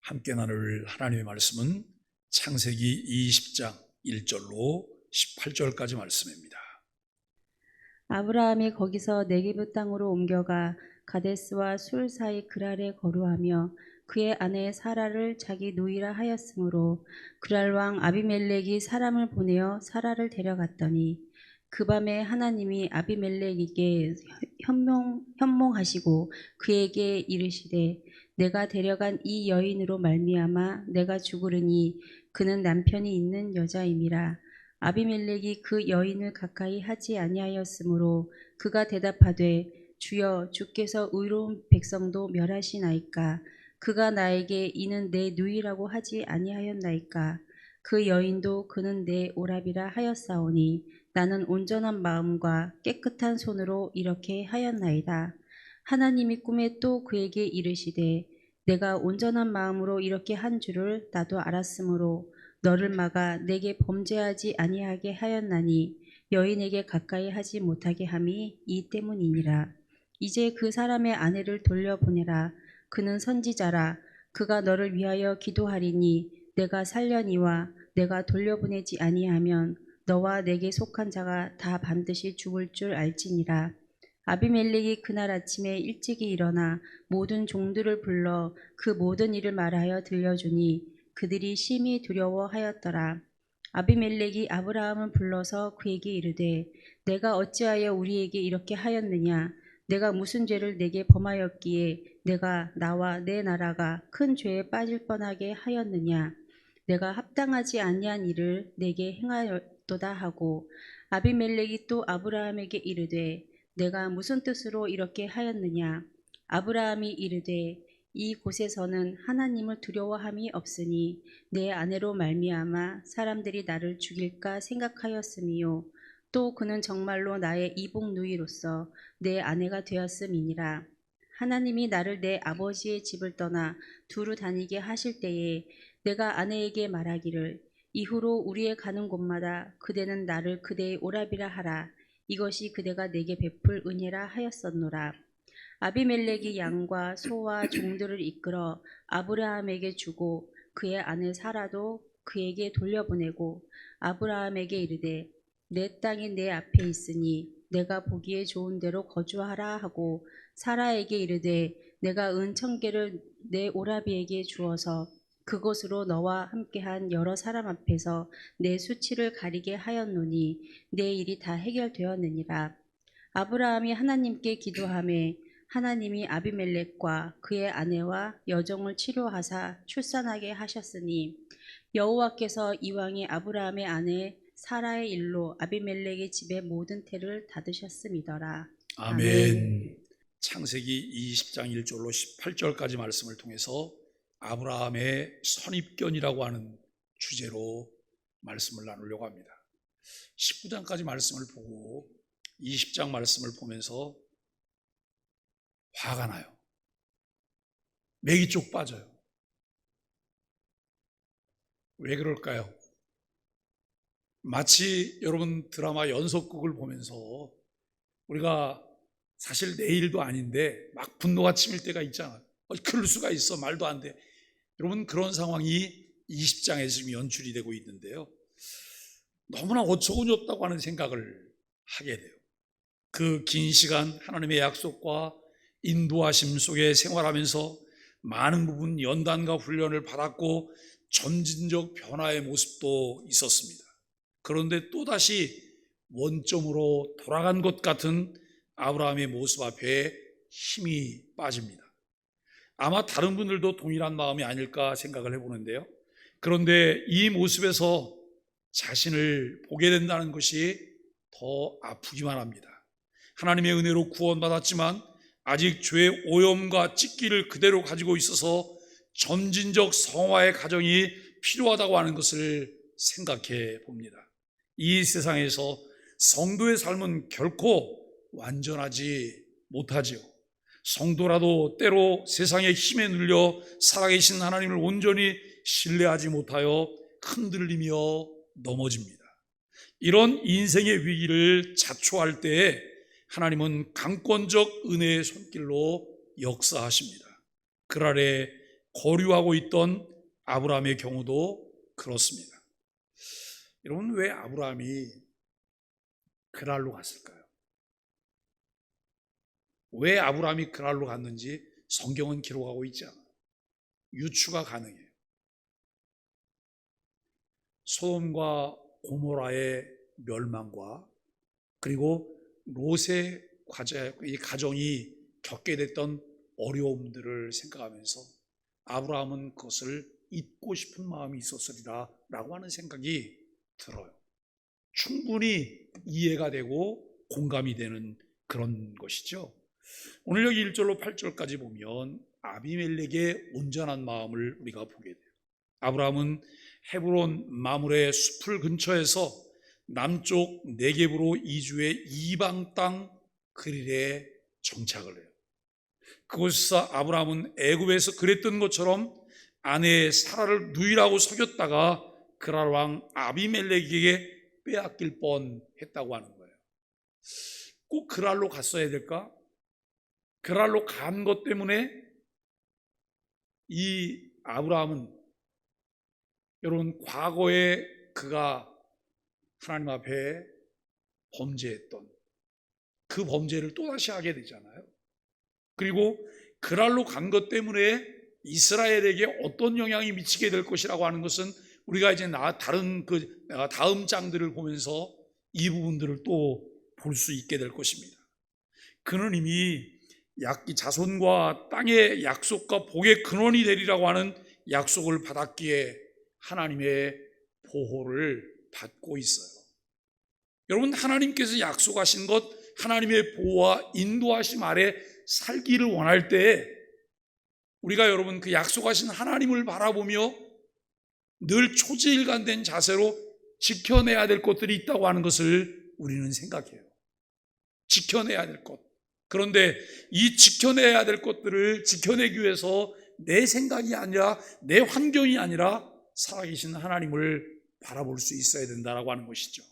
함께 나눌 하나님의 말씀은 창세기 20장 1절로 18절까지 말씀입니다. 아브라함이 거기서 네게브 땅으로 옮겨가 가데스와 술 사이 그랄에 거류하며 그의 아내 사라를 자기 누이라 하였으므로 그랄 왕 아비멜렉이 사람을 보내어 사라를 데려갔더니 그 밤에 하나님이 아비멜렉에게 현몽하시고 그에게 이르시되 내가 데려간 이 여인으로 말미암아 내가 죽으리니 그는 남편이 있는 여자임이라. 아비멜렉이 그 여인을 가까이 하지 아니하였으므로 그가 대답하되 주여 주께서 의로운 백성도 멸하시나이까. 그가 나에게 이는 내 누이라고 하지 아니하였나이까. 그 여인도 그는 내 오라비라 하였사오니 나는 온전한 마음과 깨끗한 손으로 이렇게 하였나이다. 하나님이 꿈에 또 그에게 이르시되 내가 온전한 마음으로 이렇게 한 줄을 나도 알았으므로 너를 막아 내게 범죄하지 아니하게 하였나니 여인에게 가까이 하지 못하게 함이 이 때문이니라. 이제 그 사람의 아내를 돌려보내라. 그는 선지자라. 그가 너를 위하여 기도하리니 내가 살려니와 내가 돌려보내지 아니하면 너와 내게 속한 자가 다 반드시 죽을 줄 알지니라. 아비멜렉이 그날 아침에 일찍이 일어나 모든 종들을 불러 그 모든 일을 말하여 들려주니 그들이 심히 두려워하였더라. 아비멜렉이 아브라함을 불러서 그에게 이르되 내가 어찌하여 우리에게 이렇게 하였느냐. 내가 무슨 죄를 내게 범하였기에 내가 나와 내 나라가 큰 죄에 빠질 뻔하게 하였느냐. 내가 합당하지 아니한 일을 내게 행하였도다 하고 아비멜렉이 또 아브라함에게 이르되 내가 무슨 뜻으로 이렇게 하였느냐. 아브라함이 이르되 이 곳에서는 하나님을 두려워함이 없으니 내 아내로 말미암아 사람들이 나를 죽일까 생각하였음이요 또 그는 정말로 나의 이복 누이로서 내 아내가 되었음이니라. 하나님이 나를 내 아버지의 집을 떠나 두루 다니게 하실 때에 내가 아내에게 말하기를 이후로 우리의 가는 곳마다 그대는 나를 그대의 오라비라 하라. 이것이 그대가 내게 베풀 은혜라 하였었노라. 아비멜렉이 양과 소와 종들을 이끌어 아브라함에게 주고 그의 아내 사라도 그에게 돌려보내고 아브라함에게 이르되 내 땅이 내 앞에 있으니 내가 보기에 좋은 대로 거주하라 하고 사라에게 이르되 내가 은 1000개를 내 오라비에게 주어서 그곳으로 너와 함께한 여러 사람 앞에서 내 수치를 가리게 하였노니 내 일이 다 해결되었느니라. 아브라함이 하나님께 기도하매 하나님이 아비멜렉과 그의 아내와 여종을 치료하사 출산하게 하셨으니 여호와께서 이왕에 아브라함의 아내 사라의 일로 아비멜렉의 집의 모든 태를 닫으셨음이더라. 아멘. 창세기 20장 1절로 18절까지 말씀을 통해서 아브라함의 선입견이라고 하는 주제로 말씀을 나누려고 합니다. 19장까지 말씀을 보고 20장 말씀을 보면서 화가 나요. 맥이 쪽 빠져요. 왜 그럴까요? 마치 여러분 드라마 연속극을 보면서 우리가 사실 내 일도 아닌데 막 분노가 치밀 때가 있잖아요. 그럴 수가 있어. 말도 안 돼. 여러분 그런 상황이 20장에 지금 연출이 되고 있는데요. 너무나 어처구니 없다고 하는 생각을 하게 돼요. 그 긴 시간 하나님의 약속과 인도하심 속에 생활하면서 많은 부분 연단과 훈련을 받았고 점진적 변화의 모습도 있었습니다. 그런데 또다시 원점으로 돌아간 것 같은 아브라함의 모습 앞에 힘이 빠집니다. 아마 다른 분들도 동일한 마음이 아닐까 생각을 해보는데요. 그런데 이 모습에서 자신을 보게 된다는 것이 더 아프기만 합니다. 하나님의 은혜로 구원받았지만 아직 죄의 오염과 찢기를 그대로 가지고 있어서 점진적 성화의 과정이 필요하다고 하는 것을 생각해 봅니다. 이 세상에서 성도의 삶은 결코 완전하지 못하지요. 성도라도 때로 세상의 힘에 눌려 살아계신 하나님을 온전히 신뢰하지 못하여 흔들리며 넘어집니다. 이런 인생의 위기를 자초할 때에 하나님은 강권적 은혜의 손길로 역사하십니다. 그랄의 거류하고 있던 아브라함의 경우도 그렇습니다. 여러분, 왜 아브라함이 그랄로 갔을까요? 왜 아브라함이 그랄로 갔는지 성경은 기록하고 있지 않아요. 유추가 가능해요. 소돔과 고모라의 멸망과 그리고 롯의 이 가정이 겪게 됐던 어려움들을 생각하면서 아브라함은 그것을 잊고 싶은 마음이 있었으리라 라고 하는 생각이 들어요. 충분히 이해가 되고 공감이 되는 그런 것이죠. 오늘 여기 1절로 8절까지 보면 아비멜렉의 온전한 마음을 우리가 보게 돼요. 아브라함은 헤브론 마므레 숲을 근처에서 남쪽 네겝으로 이주해 이방 땅 그릴에 정착을 해요. 그곳에서 아브라함은 애굽에서 그랬던 것처럼 아내 사라를 누이라고 속였다가 그랄 왕 아비멜렉에게 빼앗길 뻔했다고 하는 거예요. 꼭 그랄로 갔어야 될까? 그랄로 간 것 때문에 이 아브라함은 여러분 과거에 그가 하나님 앞에 범죄했던 그 범죄를 또다시 하게 되잖아요. 그리고 그랄로 간 것 때문에 이스라엘에게 어떤 영향이 미치게 될 것이라고 하는 것은 우리가 이제 다른 다음 장들을 보면서 이 부분들을 또 볼 수 있게 될 것입니다. 그는 이미 자손과 땅의 약속과 복의 근원이 되리라고 하는 약속을 받았기에 하나님의 보호를 받고 있어요. 여러분, 하나님께서 약속하신 것, 하나님의 보호와 인도하심 아래 살기를 원할 때 우리가 여러분 그 약속하신 하나님을 바라보며 늘 초지일관된 자세로 지켜내야 될 것들이 있다고 하는 것을 우리는 생각해요. 지켜내야 될 것. 그런데 이 지켜내야 될 것들을 지켜내기 위해서 내 생각이 아니라 내 환경이 아니라 살아계신 하나님을 바라볼 수 있어야 된다라고 하는 것이죠.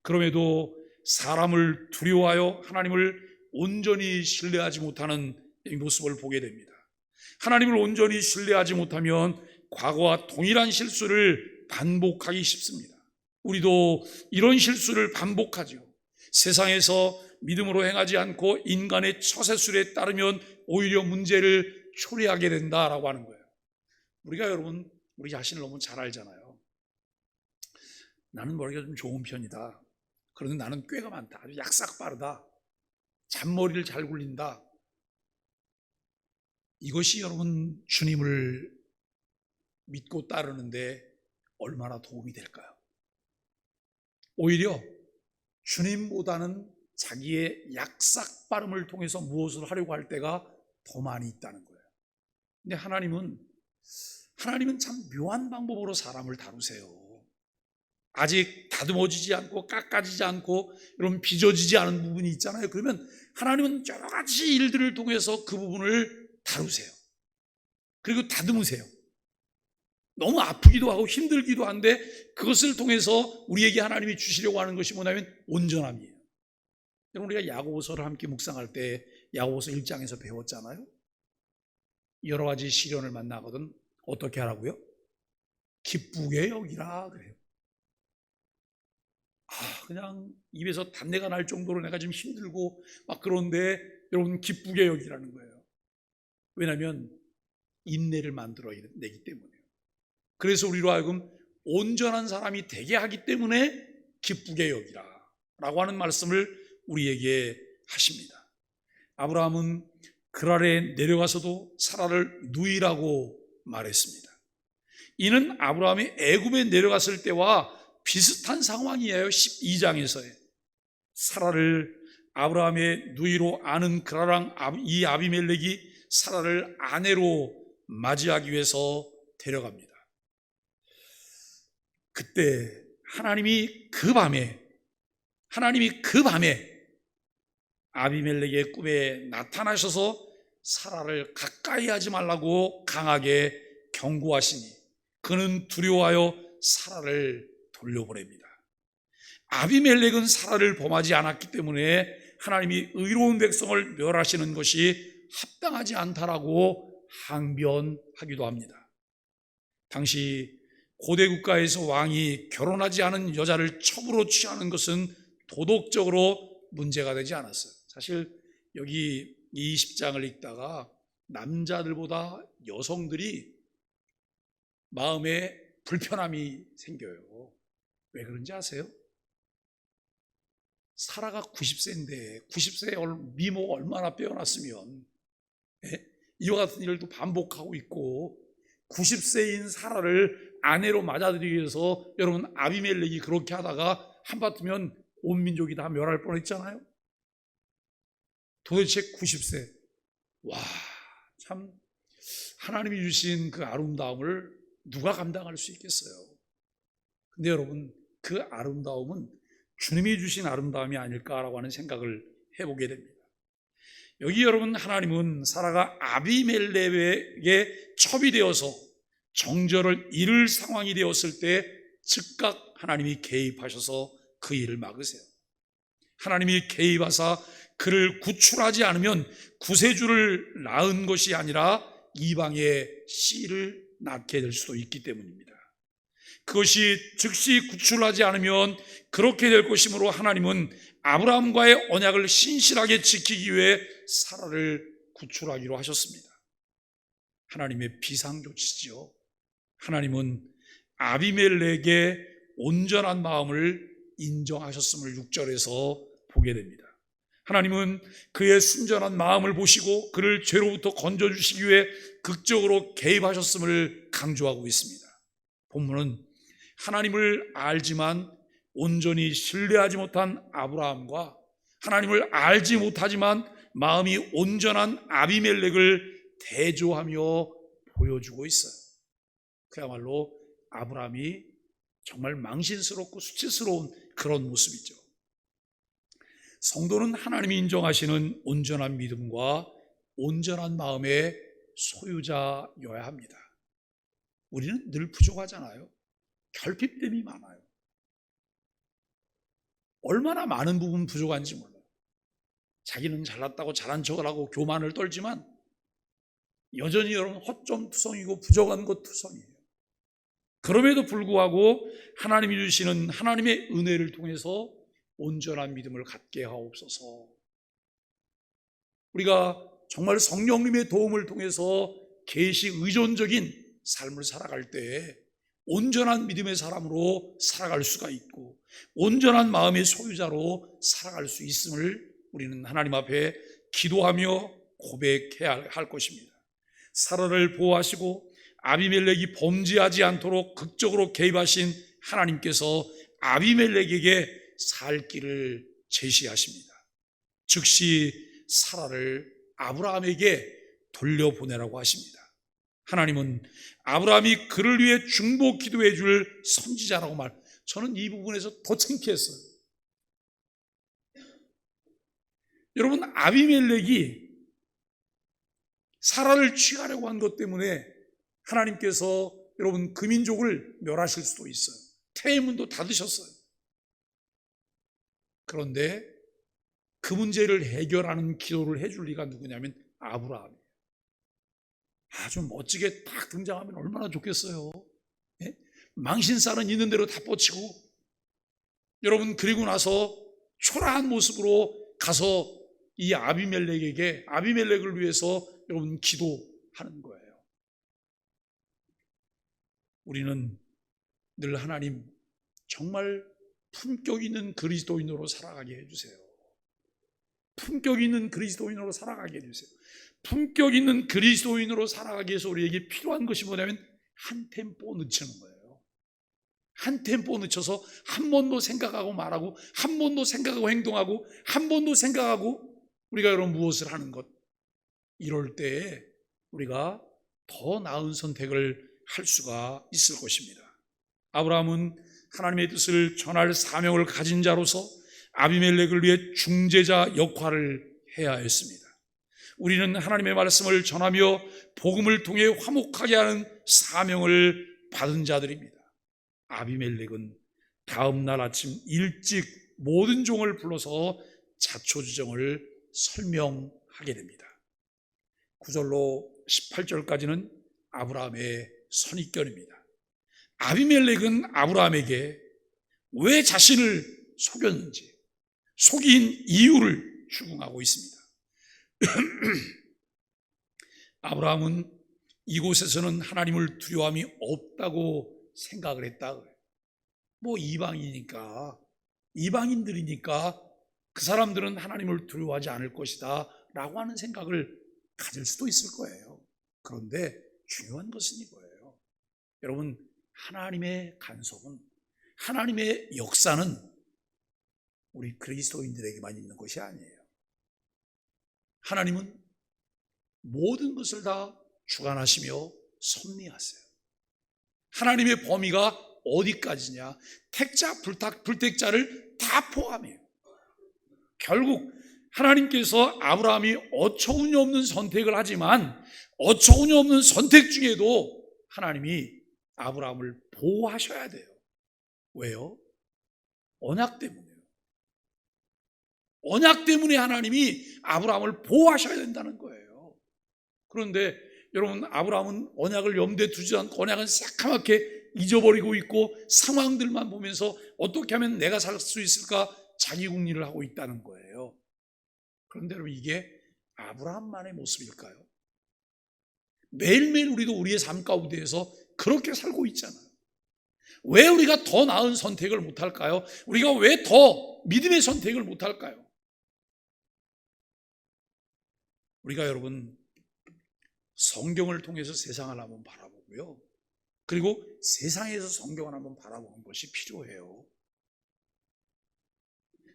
그럼에도 사람을 두려워하여 하나님을 온전히 신뢰하지 못하는 이 모습을 보게 됩니다. 하나님을 온전히 신뢰하지 못하면 과거와 동일한 실수를 반복하기 쉽습니다. 우리도 이런 실수를 반복하죠. 세상에서 믿음으로 행하지 않고 인간의 처세술에 따르면 오히려 문제를 초래하게 된다라고 하는 거예요. 우리가 여러분 우리 자신을 너무 잘 알잖아요. 나는 머리가 좀 좋은 편이다. 그런데 나는 꾀가 많다. 아주 약삭 빠르다. 잔머리를 잘 굴린다. 이것이 여러분 주님을 믿고 따르는데 얼마나 도움이 될까요? 오히려 주님보다는 자기의 약삭 빠름을 통해서 무엇을 하려고 할 때가 더 많이 있다는 거예요. 근데 하나님은 참 묘한 방법으로 사람을 다루세요. 아직 다듬어지지 않고 깎아지지 않고 이런 빚어지지 않은 부분이 있잖아요. 그러면 하나님은 여러 가지 일들을 통해서 그 부분을 다루세요. 그리고 다듬으세요. 너무 아프기도 하고 힘들기도 한데 그것을 통해서 우리에게 하나님이 주시려고 하는 것이 뭐냐면 온전함이에요. 여러분, 우리가 야고보서를 함께 묵상할 때 야고보서 1장에서 배웠잖아요. 여러 가지 시련을 만나거든 어떻게 하라고요? 기쁘게 여기라 그래요. 그냥 입에서 단내가 날 정도로 내가 지금 힘들고 막 그런데 여러분 기쁘게 여기라는 거예요. 왜냐하면 인내를 만들어내기 때문에요. 그래서 우리로 하여금 온전한 사람이 되게 하기 때문에 기쁘게 여기라 라고 하는 말씀을 우리에게 하십니다. 아브라함은 그랄에 내려가서도 사라를 누이라고 말했습니다. 이는 아브라함이 애굽에 내려갔을 때와 비슷한 상황이에요. 12장에서의 사라를 아브라함의 누이로 아는 그랄 왕 이 아비멜렉이 사라를 아내로 맞이하기 위해서 데려갑니다. 그때 하나님이 그 밤에 아비멜렉의 꿈에 나타나셔서 사라를 가까이 하지 말라고 강하게 경고하시니 그는 두려워하여 사라를 돌려보냅니다. 아비멜렉은 사라를 범하지 않았기 때문에 하나님이 의로운 백성을 멸하시는 것이 합당하지 않다라고 항변하기도 합니다. 당시 고대 국가에서 왕이 결혼하지 않은 여자를 첩으로 취하는 것은 도덕적으로 문제가 되지 않았어요. 사실 여기 이 20장을 읽다가 남자들보다 여성들이 마음에 불편함이 생겨요. 왜 그런지 아세요? 사라가 90세인데 90세의 미모가 얼마나 빼어났으면 이와 같은 일을 또 반복하고 있고 90세인 사라를 아내로 맞아들이기 위해서 여러분 아비멜렉이 그렇게 하다가 한바탕면 온 민족이 다 멸할 뻔했잖아요. 도대체 90세. 와, 참 하나님이 주신 그 아름다움을 누가 감당할 수 있겠어요? 근데 여러분 그 아름다움은 주님이 주신 아름다움이 아닐까라고 하는 생각을 해보게 됩니다. 여기 여러분 하나님은 사라가 아비멜렉에게 첩이 되어서 정절을 잃을 상황이 되었을 때 즉각 하나님이 개입하셔서 그 일을 막으세요. 하나님이 개입하사 그를 구출하지 않으면 구세주를 낳은 것이 아니라 이방의 씨를 낳게 될 수도 있기 때문입니다. 그것이 즉시 구출하지 않으면 그렇게 될 것이므로 하나님은 아브라함과의 언약을 신실하게 지키기 위해 사라를 구출하기로 하셨습니다. 하나님의 비상조치지요. 하나님은 아비멜렉의 온전한 마음을 인정하셨음을 6절에서 보게 됩니다. 하나님은 그의 순전한 마음을 보시고 그를 죄로부터 건져주시기 위해 극적으로 개입하셨음을 강조하고 있습니다. 본문은 하나님을 알지만 온전히 신뢰하지 못한 아브라함과 하나님을 알지 못하지만 마음이 온전한 아비멜렉을 대조하며 보여주고 있어요. 그야말로 아브라함이 정말 망신스럽고 수치스러운 그런 모습이죠. 성도는 하나님이 인정하시는 온전한 믿음과 온전한 마음의 소유자여야 합니다. 우리는 늘 부족하잖아요. 결핍됨이 많아요. 얼마나 많은 부분 부족한지 몰라요. 자기는 잘났다고 잘한 척을 하고 교만을 떨지만 여전히 여러분 허점투성이고 부족한 것 투성이에요. 그럼에도 불구하고 하나님이 주시는 하나님의 은혜를 통해서 온전한 믿음을 갖게 하옵소서. 우리가 정말 성령님의 도움을 통해서 계시 의존적인 삶을 살아갈 때 온전한 믿음의 사람으로 살아갈 수가 있고 온전한 마음의 소유자로 살아갈 수 있음을 우리는 하나님 앞에 기도하며 고백해야 할 것입니다. 사라를 보호하시고 아비멜렉이 범죄하지 않도록 극적으로 개입하신 하나님께서 아비멜렉에게 살 길을 제시하십니다. 즉시 사라를 아브라함에게 돌려보내라고 하십니다. 하나님은 아브라함이 그를 위해 중보 기도해 줄 선지자라고 저는 이 부분에서 더 창피했어요. 여러분 아비멜렉이 사라를 취하려고 한 것 때문에 하나님께서 여러분 그 민족을 멸하실 수도 있어요. 태문도 닫으셨어요. 그런데 그 문제를 해결하는 기도를 해줄 리가 누구냐면 아브라함이에요. 아주 멋지게 딱 등장하면 얼마나 좋겠어요. 예? 망신살은 있는 대로 다 뻗치고 여러분 그리고 나서 초라한 모습으로 가서 이 아비멜렉을 위해서 여러분 기도하는 거예요. 우리는 늘 하나님 정말 품격 있는 그리스도인으로 살아가게 해주세요. 품격 있는 그리스도인으로 살아가게 해주세요. 품격 있는 그리스도인으로 살아가기 위해서 우리에게 필요한 것이 뭐냐면 한 템포 늦추는 거예요. 한 템포 늦춰서 한 번 더 생각하고 말하고 한 번 더 생각하고 행동하고 한 번 더 생각하고 우리가 여러분 무엇을 하는 것, 이럴 때에 우리가 더 나은 선택을 할 수가 있을 것입니다. 아브라함은 하나님의 뜻을 전할 사명을 가진 자로서 아비멜렉을 위해 중재자 역할을 해야 했습니다. 우리는 하나님의 말씀을 전하며 복음을 통해 화목하게 하는 사명을 받은 자들입니다. 아비멜렉은 다음 날 아침 일찍 모든 종을 불러서 자초지정을 설명하게 됩니다. 9절로 18절까지는 아브라함의 선입견입니다. 아비멜렉은 아브라함에게 왜 자신을 속였는지, 속인 이유를 추궁하고 있습니다. 아브라함은 이곳에서는 하나님을 두려움이 없다고 생각을 했다. 뭐 이방인들이니까 그 사람들은 하나님을 두려워하지 않을 것이다 라고 하는 생각을 가질 수도 있을 거예요. 그런데 중요한 것은 이거예요. 여러분, 하나님의 간섭은, 하나님의 역사는 우리 그리스도인들에게만 있는 것이 아니에요. 하나님은 모든 것을 다 주관하시며 섭리하세요. 하나님의 범위가 어디까지냐? 택자, 불택자를 다 포함해요. 결국 하나님께서 아브라함이 어처구니 없는 선택을 하지만 어처구니 없는 선택 중에도 하나님이 아브라함을 보호하셔야 돼요. 왜요? 언약 때문에요. 언약 때문에 하나님이 아브라함을 보호하셔야 된다는 거예요. 그런데 여러분, 아브라함은 언약을 염두에 두지 않고 언약은 새까맣게 잊어버리고 있고 상황들만 보면서 어떻게 하면 내가 살 수 있을까 자기 궁리를 하고 있다는 거예요. 그런데 여러분, 이게 아브라함만의 모습일까요? 매일매일 우리도 우리의 삶 가운데에서 그렇게 살고 있잖아요. 왜 우리가 더 나은 선택을 못할까요? 우리가 왜 더 믿음의 선택을 못할까요? 우리가 여러분, 성경을 통해서 세상을 한번 바라보고요, 그리고 세상에서 성경을 한번 바라보는 것이 필요해요.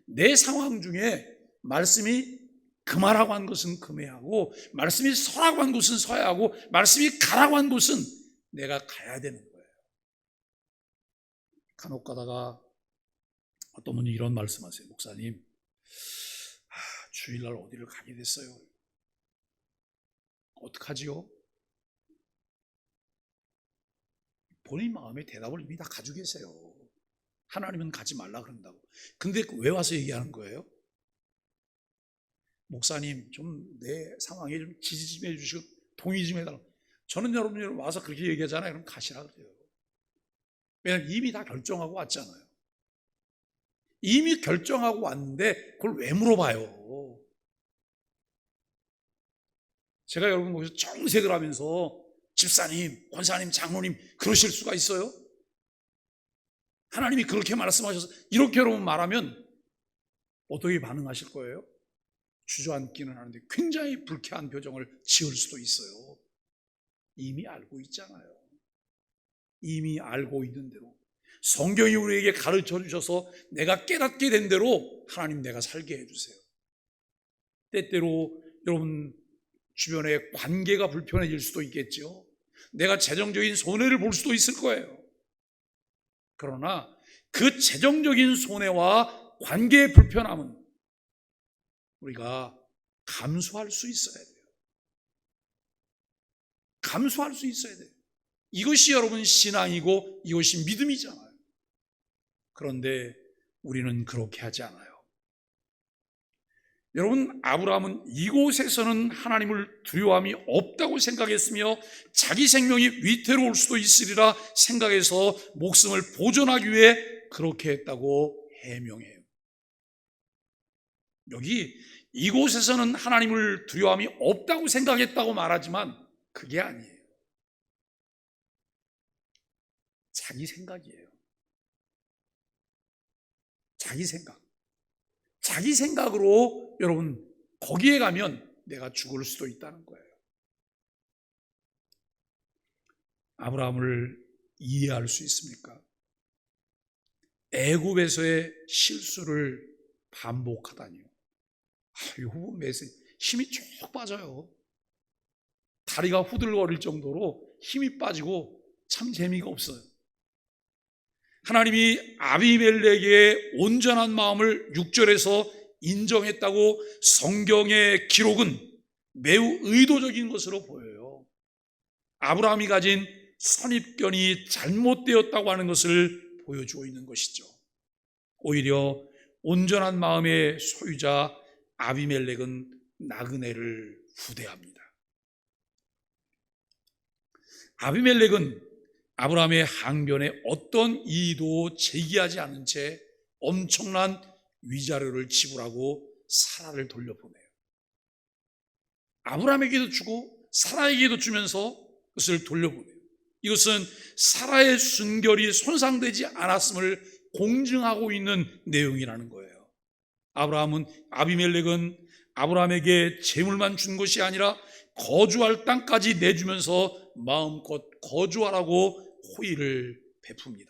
내 상황 중에 말씀이 금하라고 한 것은 금해하고, 말씀이 서라고 한 것은 서야 하고, 말씀이 가라고 한 곳은 내가 가야 되는 거예요. 간혹 가다가 어떤 분이 이런 말씀하세요. 목사님, 주일날 어디를 가게 됐어요. 어떡하지요? 본인 마음의 대답을 이미 다 가지고 계세요. 하나님은 가지 말라 그런다고. 근데 왜 와서 얘기하는 거예요? 목사님, 좀 내 상황에 좀 지지 좀 해주시고 동의 좀 해달라고. 저는 여러분이 와서 그렇게 얘기하잖아요. 그럼 가시라 그래요. 왜냐하면 이미 다 결정하고 왔잖아요. 이미 결정하고 왔는데 그걸 왜 물어봐요? 제가 여러분 거기서 정색을 하면서 집사님, 권사님, 장로님 그러실 수가 있어요? 하나님이 그렇게 말씀하셔서 이렇게 여러분 말하면 어떻게 반응하실 거예요? 주저앉기는 하는데 굉장히 불쾌한 표정을 지을 수도 있어요. 이미 알고 있잖아요. 이미 알고 있는 대로 성경이 우리에게 가르쳐 주셔서 내가 깨닫게 된 대로 하나님 내가 살게 해주세요. 때때로 여러분 주변에 관계가 불편해질 수도 있겠죠. 내가 재정적인 손해를 볼 수도 있을 거예요. 그러나 그 재정적인 손해와 관계의 불편함은 우리가 감수할 수 있어야 돼요. 감수할 수 있어야 돼요. 이것이 여러분 신앙이고 이것이 믿음이잖아요. 그런데 우리는 그렇게 하지 않아요. 여러분, 아브라함은 이곳에서는 하나님을 두려움이 없다고 생각했으며 자기 생명이 위태로울 수도 있으리라 생각해서 목숨을 보존하기 위해 그렇게 했다고 해명해요. 여기 이곳에서는 하나님을 두려움이 없다고 생각했다고 말하지만 그게 아니에요. 자기 생각이에요. 자기 생각. 자기 생각으로 여러분 거기에 가면 내가 죽을 수도 있다는 거예요. 아브라함을 이해할 수 있습니까? 애굽에서의 실수를 반복하다니요. 이거 매세 힘이 쭉 빠져요. 다리가 후들거릴 정도로 힘이 빠지고 참 재미가 없어요. 하나님이 아비멜렉의 온전한 마음을 6절에서 인정했다고 성경의 기록은 매우 의도적인 것으로 보여요. 아브라함이 가진 선입견이 잘못되었다고 하는 것을 보여주고 있는 것이죠. 오히려 온전한 마음의 소유자 아비멜렉은 나그네를 후대합니다. 아비멜렉은 아브라함의 항변에 어떤 이의도 제기하지 않은 채 엄청난 위자료를 지불하고 사라를 돌려보내요. 아브라함에게도 주고 사라에게도 주면서 그것을 돌려보내요. 이것은 사라의 순결이 손상되지 않았음을 공증하고 있는 내용이라는 거예요. 아비멜렉은 아브라함에게 재물만 준 것이 아니라 거주할 땅까지 내주면서 마음껏 거주하라고 호의를 베풉니다.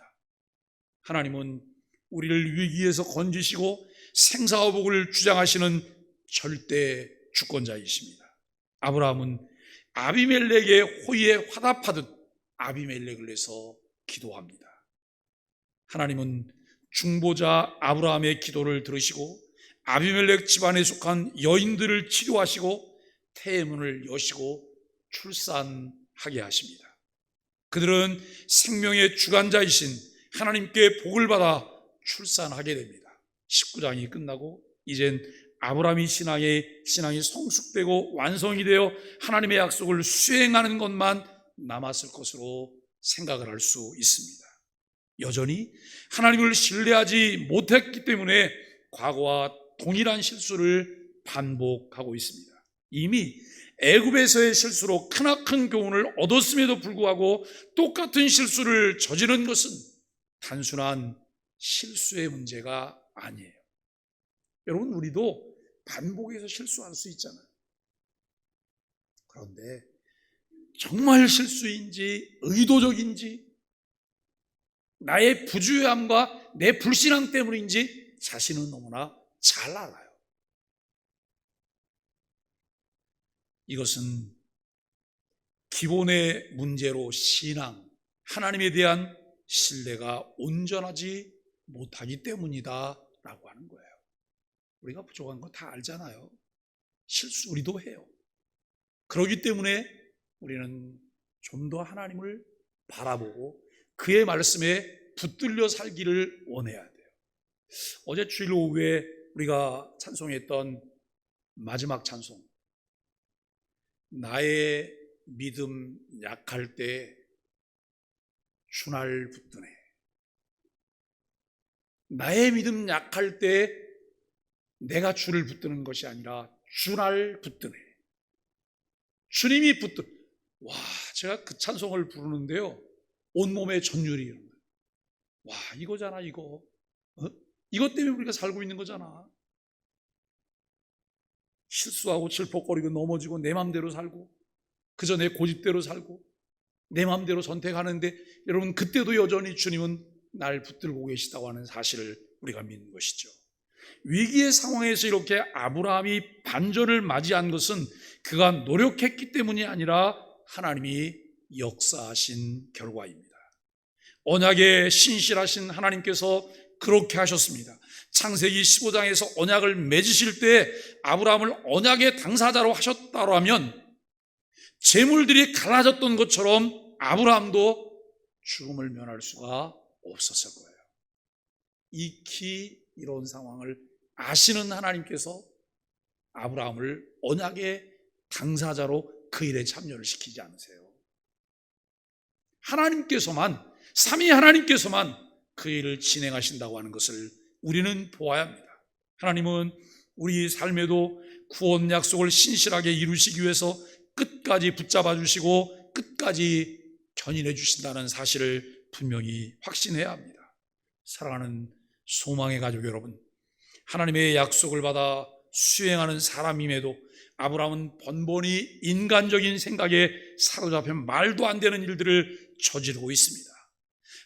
하나님은 우리를 위기에서 건지시고 생사와 복을 주장하시는 절대 주권자이십니다. 아브라함은 아비멜렉의 호의에 화답하듯 아비멜렉을 위해서 기도합니다. 하나님은 중보자 아브라함의 기도를 들으시고 아비멜렉 집안에 속한 여인들을 치료하시고 태문을 여시고 출산하게 하십니다. 그들은 생명의 주관자이신 하나님께 복을 받아 출산하게 됩니다. 19장이 끝나고 이젠 아브라함이 신앙이 성숙되고 완성이 되어 하나님의 약속을 수행하는 것만 남았을 것으로 생각을 할 수 있습니다. 여전히 하나님을 신뢰하지 못했기 때문에 과거와 동일한 실수를 반복하고 있습니다. 이미 애굽에서의 실수로 크나큰 교훈을 얻었음에도 불구하고 똑같은 실수를 저지른 것은 단순한 실수의 문제가 아니에요. 여러분, 우리도 반복해서 실수할 수 있잖아요. 그런데 정말 실수인지 의도적인지 나의 부주의함과 내 불신앙 때문인지 자신은 너무나 잘 알아요. 이것은 기본의 문제로 신앙, 하나님에 대한 신뢰가 온전하지 못하기 때문이다 라고 하는 거예요. 우리가 부족한 거 다 알잖아요. 실수 우리도 해요. 그렇기 때문에 우리는 좀 더 하나님을 바라보고 그의 말씀에 붙들려 살기를 원해야 돼요. 어제 주일 오후에 우리가 찬송했던 마지막 찬송, 나의 믿음 약할 때 주날 붙드네. 나의 믿음 약할 때 내가 주를 붙드는 것이 아니라 주날 붙드네. 주님이 와, 제가 그 찬송을 부르는데요, 온몸에 전율이 이런 거예요. 와, 이거잖아, 이거. 이것 때문에 우리가 살고 있는 거잖아. 실수하고 질퍽거리고 넘어지고 내 맘대로 살고 그저 내 고집대로 살고 내 맘대로 선택하는데, 여러분, 그때도 여전히 주님은 날 붙들고 계시다고 하는 사실을 우리가 믿는 것이죠. 위기의 상황에서 이렇게 아브라함이 반전을 맞이한 것은 그가 노력했기 때문이 아니라 하나님이 역사하신 결과입니다. 언약에 신실하신 하나님께서 그렇게 하셨습니다. 창세기 15장에서 언약을 맺으실 때 아브라함을 언약의 당사자로 하셨다고 하면 재물들이 갈라졌던 것처럼 아브라함도 죽음을 면할 수가 없었을 거예요. 익히 이런 상황을 아시는 하나님께서 아브라함을 언약의 당사자로 그 일에 참여를 시키지 않으세요. 하나님께서만, 삼위 하나님께서만 그 일을 진행하신다고 하는 것을 우리는 보아야 합니다. 하나님은 우리 삶에도 구원 약속을 신실하게 이루시기 위해서 끝까지 붙잡아 주시고 끝까지 견인해 주신다는 사실을 분명히 확신해야 합니다. 사랑하는 소망의 가족 여러분, 하나님의 약속을 받아 수행하는 사람임에도 아브라함은 번번이 인간적인 생각에 사로잡혀 말도 안 되는 일들을 저지르고 있습니다.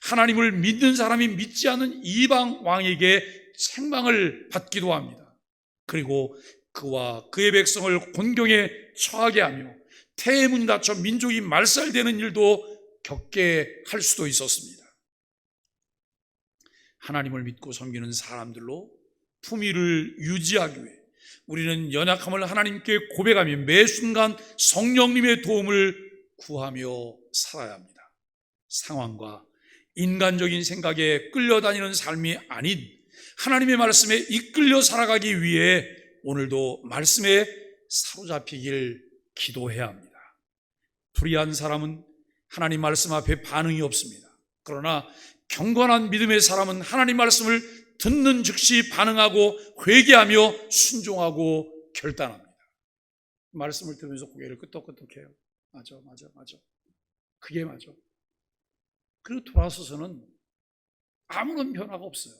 하나님을 믿는 사람이 믿지 않는 이방 왕에게 책망을 받기도 합니다. 그리고 그와 그의 백성을 곤경에 처하게 하며 태문이 닫혀 민족이 말살되는 일도 겪게 할 수도 있었습니다. 하나님을 믿고 섬기는 사람들로 품위를 유지하기 위해 우리는 연약함을 하나님께 고백하며 매 순간 성령님의 도움을 구하며 살아야 합니다. 상황과 인간적인 생각에 끌려다니는 삶이 아닌 하나님의 말씀에 이끌려 살아가기 위해 오늘도 말씀에 사로잡히길 기도해야 합니다. 불의한 사람은 하나님 말씀 앞에 반응이 없습니다. 그러나 경건한 믿음의 사람은 하나님 말씀을 듣는 즉시 반응하고 회개하며 순종하고 결단합니다. 말씀을 들으면서 고개를 끄덕끄덕해요. 맞아. 그게 맞아. 그리고 돌아서서는 아무런 변화가 없어요.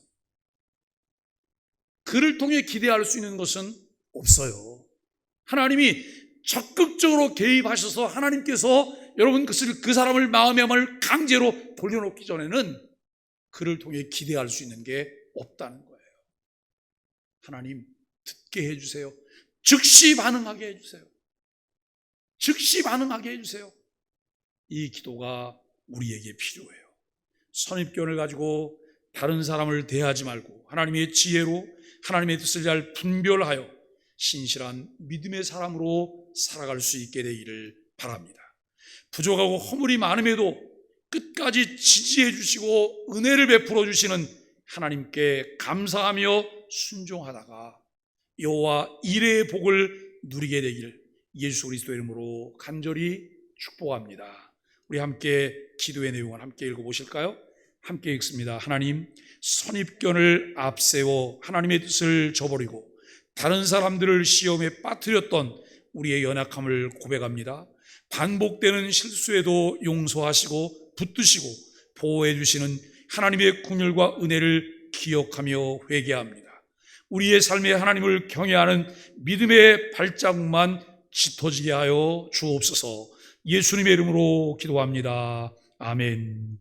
그를 통해 기대할 수 있는 것은 없어요. 하나님이 적극적으로 개입하셔서 하나님께서 여러분 그 사람을 마음의 마음을 강제로 돌려놓기 전에는 그를 통해 기대할 수 있는 게 없다는 거예요. 하나님 듣게 해주세요. 즉시 반응하게 해주세요. 즉시 반응하게 해주세요. 이 기도가 우리에게 필요해요. 선입견을 가지고 다른 사람을 대하지 말고 하나님의 지혜로 하나님의 뜻을 잘 분별하여 신실한 믿음의 사람으로 살아갈 수 있게 되기를 바랍니다. 부족하고 허물이 많음에도 끝까지 지지해 주시고 은혜를 베풀어 주시는 하나님께 감사하며 순종하다가 여호와 이레의 복을 누리게 되기를 예수 그리스도의 이름으로 간절히 축복합니다. 우리 함께 기도의 내용을 함께 읽어보실까요? 함께 읽습니다. 하나님, 선입견을 앞세워 하나님의 뜻을 저버리고 다른 사람들을 시험에 빠뜨렸던 우리의 연약함을 고백합니다. 반복되는 실수에도 용서하시고 붙드시고 보호해 주시는 하나님의 긍휼과 은혜를 기억하며 회개합니다. 우리의 삶에 하나님을 경외하는 믿음의 발자국만 짙어지게 하여 주옵소서. 예수님의 이름으로 기도합니다. 아멘.